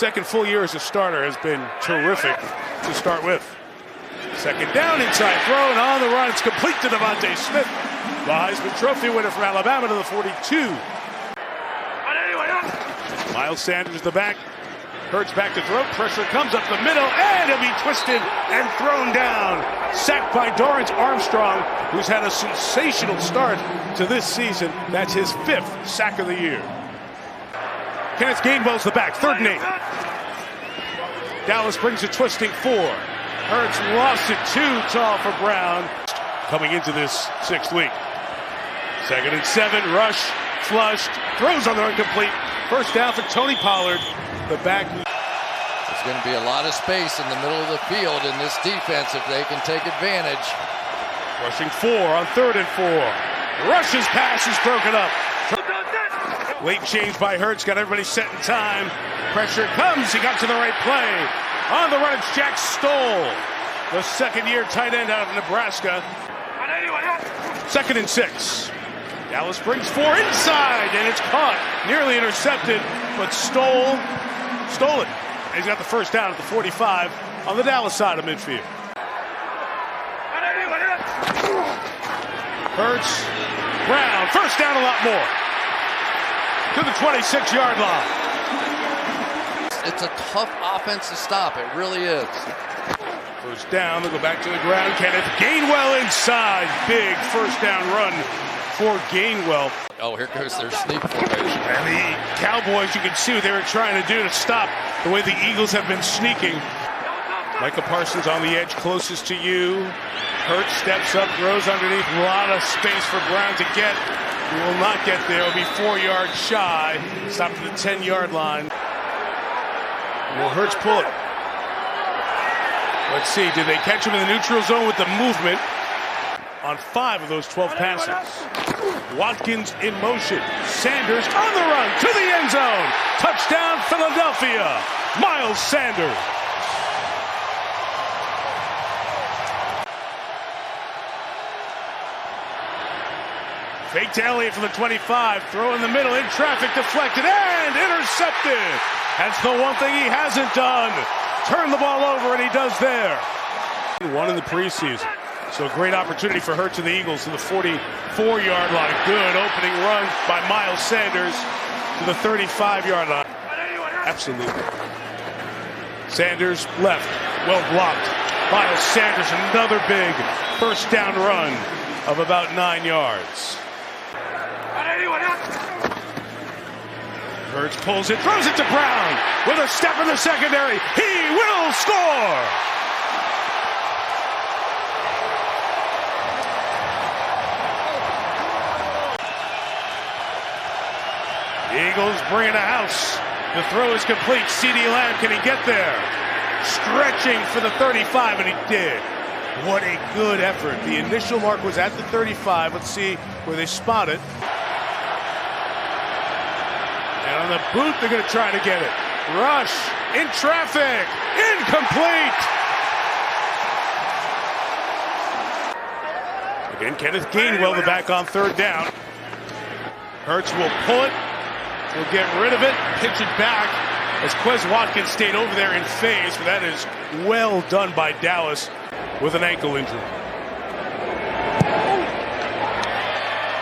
second full year as a starter has been terrific to start with. Second down, inside throw, and on the run, it's complete to Devontae Smith. The Heisman Trophy winner from Alabama to the 42. Miles Sanders the back. Hurts back to throw. Pressure comes up the middle, and he'll be twisted and thrown down. Sacked by Dorrance Armstrong, who's had a sensational start to this season. That's his 5th sack of the year. Kenneth Gainwell's the back. 3rd and 8. Dallas brings a twisting 4. Hurts lost it too tall for Brown. Coming into this 6th week. 2nd and 7. Rush. Flushed. Throws on the incomplete. First down for Tony Pollard. The back. There's going to be a lot of space in the middle of the field in this defense if they can take advantage. Rushing 4 on 3rd and 4. Rush's pass is broken up. Late change by Hurts. Got everybody set in time. Pressure comes. He got to the right play. On the run, it's Jack Stoll, the 2nd-year tight end out of Nebraska. 2nd and 6. Dallas brings 4 inside, and it's caught. Nearly intercepted, but stole it. And he's got the first down at the 45 on the Dallas side of midfield. Hurts, Brown, first down a lot more. To the 26-yard line. It's a tough offense to stop. It really is. First down, they'll go back to the ground. Kenneth Gainwell inside. Big first down run for Gainwell. Oh, here goes their sneak formation. And the Cowboys, you can see what they were trying to do to stop the way the Eagles have been sneaking. Micah Parsons on the edge closest to you. Hurts steps up, throws underneath. A lot of space for Brown to get. He will not get there. He'll be 4 yards shy. Stopped at the 10-yard line. Will Hurts pull it? Let's see. Did they catch him in the neutral zone with the movement? On 5 of those 12 passes. Watkins in motion. Sanders on the run to the end zone. Touchdown, Philadelphia. Miles Sanders. Fake to Elliott for the 25. Throw in the middle, in traffic, deflected, and intercepted. That's the one thing he hasn't done. Turn the ball over, and he does there. One in the preseason. So a great opportunity for Hurts and the Eagles to the 44-yard line. Good opening run by Miles Sanders to the 35-yard line. Absolutely. Sanders left, well blocked. Miles Sanders, another big first down run of about 9 yards. Hurts pulls it, throws it to Brown. With a step in the secondary, he will score! Eagles bring it a house. The throw is complete. CeeDee Lamb, can he get there? Stretching for the 35, and he did. What a good effort. The initial mark was at the 35. Let's see where they spot it. And on the boot, they're going to try to get it. Rush in traffic. Incomplete. Again, Kenneth Gainwell, the back on 3rd down. Hurts will pull it. He'll get rid of it, pitch it back as Quez Watkins stayed over there in phase, but that is well done by Dallas with an ankle injury.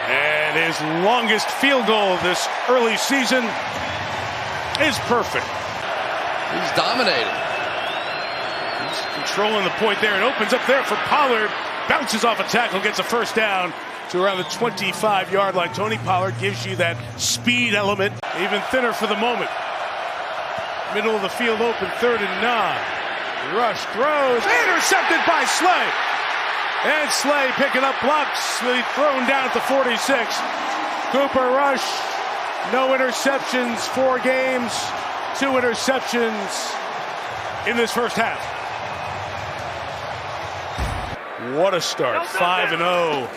And his longest field goal this early season is perfect. He's dominating. He's controlling the point there. It opens up there for Pollard. Bounces off a tackle, gets a first down to around the 25-yard line. Tony Pollard gives you that speed element, even thinner for the moment. Middle of the field open, 3rd and 9. Rush throws, intercepted by Slay. And Slay picking up blocks, thrown down at the 46. Cooper Rush, no interceptions, 4 games, 2 interceptions in this first half. What a start, 5-0.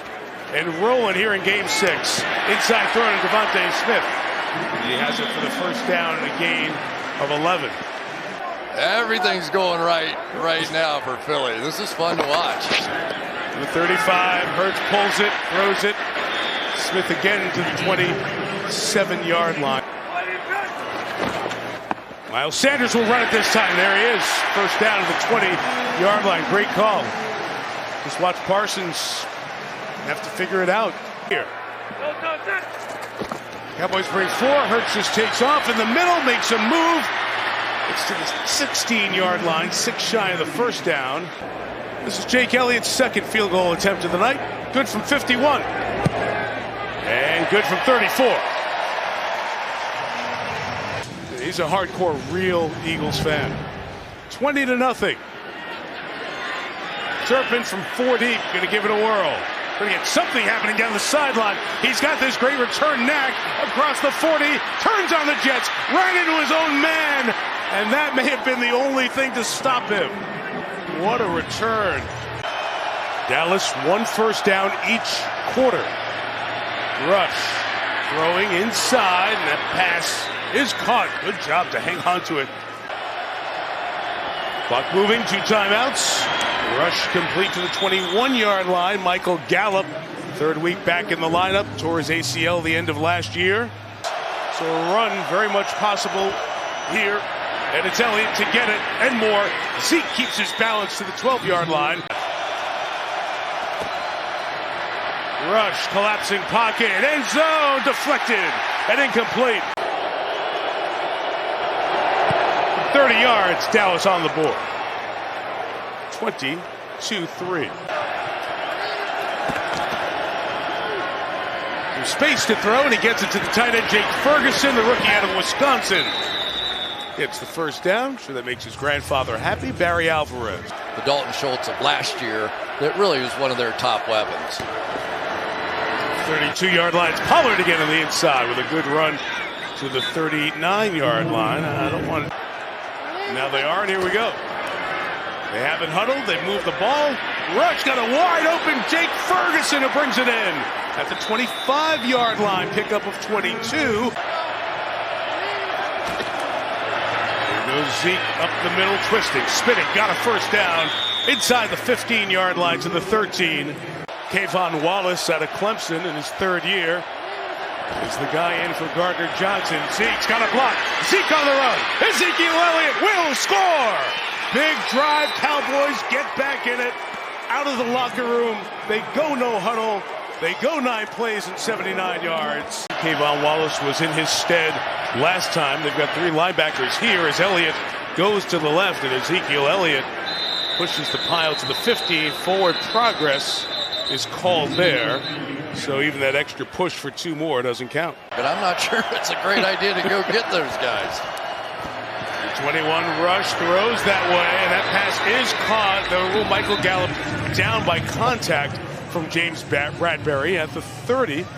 And rolling here in game 6. Inside throw to Devontae Smith. He has it for the first down in a gain of 11. Everything's going right now for Philly. This is fun to watch. The 35, Hurts pulls it, throws it. Smith again to the 27-yard line. Miles Sanders will run it this time. There he is. First down at the 20-yard line. Great call. Just watch Parsons have to figure it out here. Cowboys bring 4. Hurts just takes off in the middle, makes a move. It's to the 16-yard line, 6 shy of the first down. This is Jake Elliott's second field goal attempt of the night. Good from 51. And good from 34. He's a hardcore, real Eagles fan. 20-0. Turpin from 4 deep, going to give it a whirl. Going to get something happening down the sideline. He's got this great return knack across the 40, turns on the Jets, ran into his own man, and that may have been the only thing to stop him. What a return. Dallas 1 first down each quarter. Rush throwing inside, and that pass is caught. Good job to hang on to it. Clock moving, 2 timeouts. Rush complete to the 21-yard line. Michael Gallup, 3rd week back in the lineup, tore his ACL the end of last year. So a run very much possible here. And it's Elliott to get it and more. Zeke keeps his balance to the 12-yard line. Rush, collapsing pocket, end zone, deflected and incomplete. 30 yards, Dallas on the board. 22-3. There's space to throw, and he gets it to the tight end, Jake Ferguson, the rookie out of Wisconsin. Gets the first down. Sure, that makes his grandfather happy. Barry Alvarez. The Dalton Schultz of last year, that really was one of their top weapons. 32-yard line. Pollard again on the inside with a good run to the 39-yard line. I don't want it. Now they are, and here we go. They haven't huddled. They moved the ball. Rush got a wide open Jake Ferguson who brings it in at the 25-yard line. Pickup of 22. There goes Zeke up the middle, twisting, spinning. Got a first down inside the 15-yard line to the 13. Kayvon Wallace out of Clemson in his 3rd year is the guy in for Gardner Johnson. Zeke's got a block. Zeke on the run. Ezekiel Elliott will score. Big drive. Cowboys get back in it. Out of the locker room. They go no huddle. They go 9 plays and 79 yards. Kayvon Wallace was in his stead last time. They've got 3 linebackers here as Elliott goes to the left, and Ezekiel Elliott pushes the pile to the 50. Forward progress is called there. So even that extra push for 2 more doesn't count. But I'm not sure it's a great idea to go get those guys. The 21 rush throws that way, and that pass is caught. The Michael Gallup down by contact from James Bradbury at the 30. It's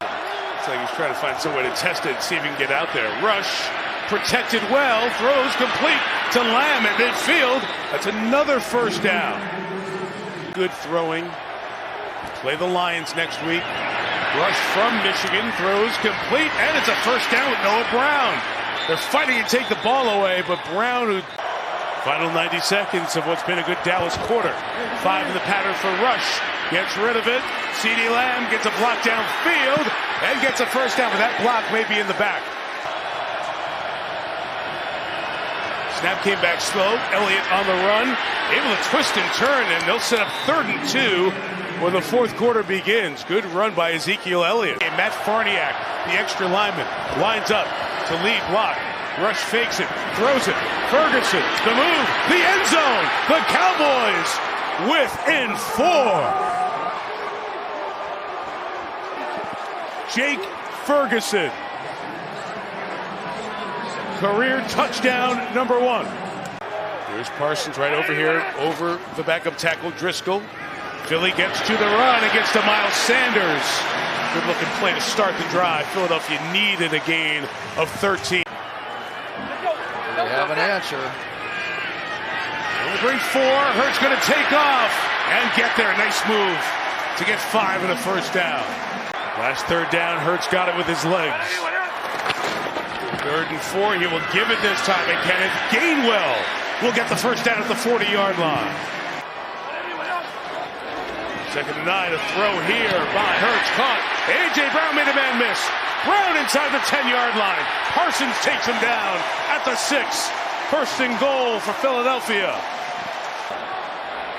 like he's trying to find some way to test it and see if he can get out there. Rush protected well, throws complete to Lamb at midfield. That's another first down. Good throwing. Play the Lions next week. Rush from Michigan, throws complete, and it's a first down with Noah Brown. They're fighting to take the ball away, but Brown, who final 90 seconds of what's been a good Dallas quarter. 5 in the pattern for Rush. Gets rid of it. CeeDee Lamb gets a block downfield and gets a first down, but that block may be in the back. Snap came back slow. Elliott on the run, able to twist and turn, and they'll set up 3rd and 2 when the 4th quarter begins. Good run by Ezekiel Elliott. And Matt Farniak, the extra lineman, lines up to lead block. Rush fakes it, throws it. Ferguson, the move, the end zone. The Cowboys within 4. Jake Ferguson. Career touchdown number 1. Here's Parsons right over here, over the backup tackle, Driscoll. Philly gets to the run, it gets to Miles Sanders. Good looking play to start the drive. Philadelphia needed a gain of 13. They have an answer. They'll bring 4, Hurts gonna take off and get there. Nice move to get 5 and a first down. Last 3rd down, Hurts got it with his legs. 3rd and 4, he will give it this time, and Kenneth Gainwell will get the first down at the 40-yard line. 2nd and 9, a throw here by Hurts, caught. A.J. Brown made a man miss. Brown inside the 10-yard line. Parsons takes him down at the 6. First and goal for Philadelphia.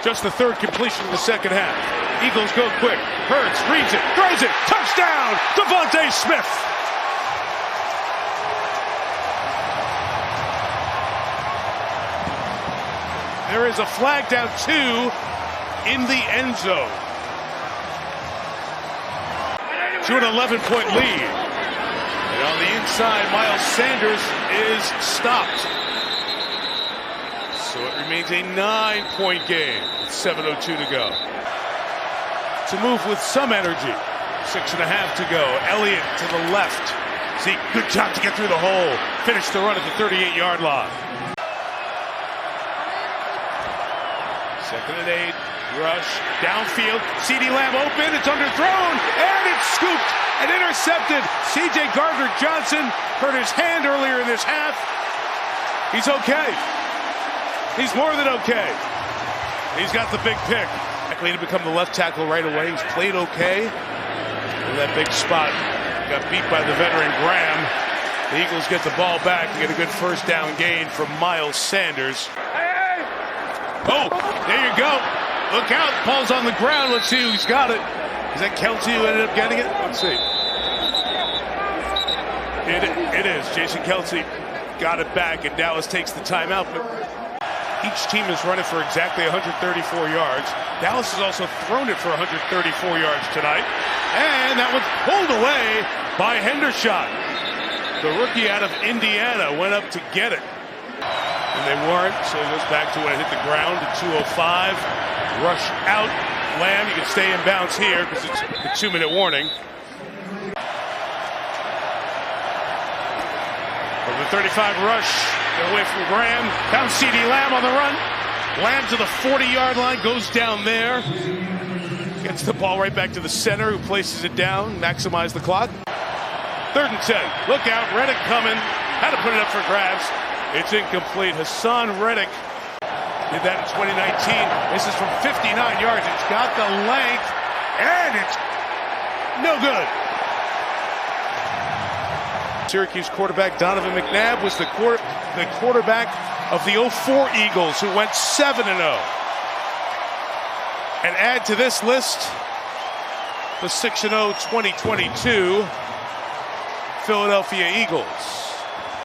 Just the third completion of the second half. Eagles go quick. Hurts reads it, throws it. Touchdown, Devontae Smith. There is a flag down 2 in the end zone. To an 11-point lead. And on the inside, Miles Sanders is stopped. So it remains a 9-point game with 7:02 to go. To move with some energy. 6.5 to go. Elliott to the left. Zeke, good job to get through the hole. Finish the run at the 38-yard line. 2nd and 8. Rush downfield. CeeDee Lamb open. It's underthrown. And it's scooped and intercepted. C.J. Gardner-Johnson hurt his hand earlier in this half. He's okay. He's more than okay. He's got the big pick. Likely to become the left tackle right away. He's played okay. In that big spot. Got beat by the veteran Graham. The Eagles get the ball back and get a good first down gain from Miles Sanders. Oh, there you go. Look out. Ball's on the ground. Let's see who's got it. Is that Kelce who ended up getting it? Let's see. It is. Jason Kelce got it back, and Dallas takes the timeout. But each team is running for exactly 134 yards. Dallas has also thrown it for 134 yards tonight. And that one's pulled away by Hendershot. The rookie out of Indiana went up to get it. And they weren't, so it goes back to when it hit the ground at 2:05. Rush out. Lamb, you can stay in bounds here because it's a 2-minute warning. From the 35 rush, get away from Graham. Found CeeDee Lamb on the run. Lamb to the 40-yard line, goes down there. Gets the ball right back to the center, who places it down, maximize the clock. 3rd and 10. Look out, Reddick coming. Had to put it up for grabs. It's incomplete. Hassan Reddick did that in 2019. This is from 59 yards. It's got the length, and it's no good. Syracuse quarterback Donovan McNabb was the quarterback of the 04 Eagles, who went 7-0. And add to this list the 6-0 2022 Philadelphia Eagles.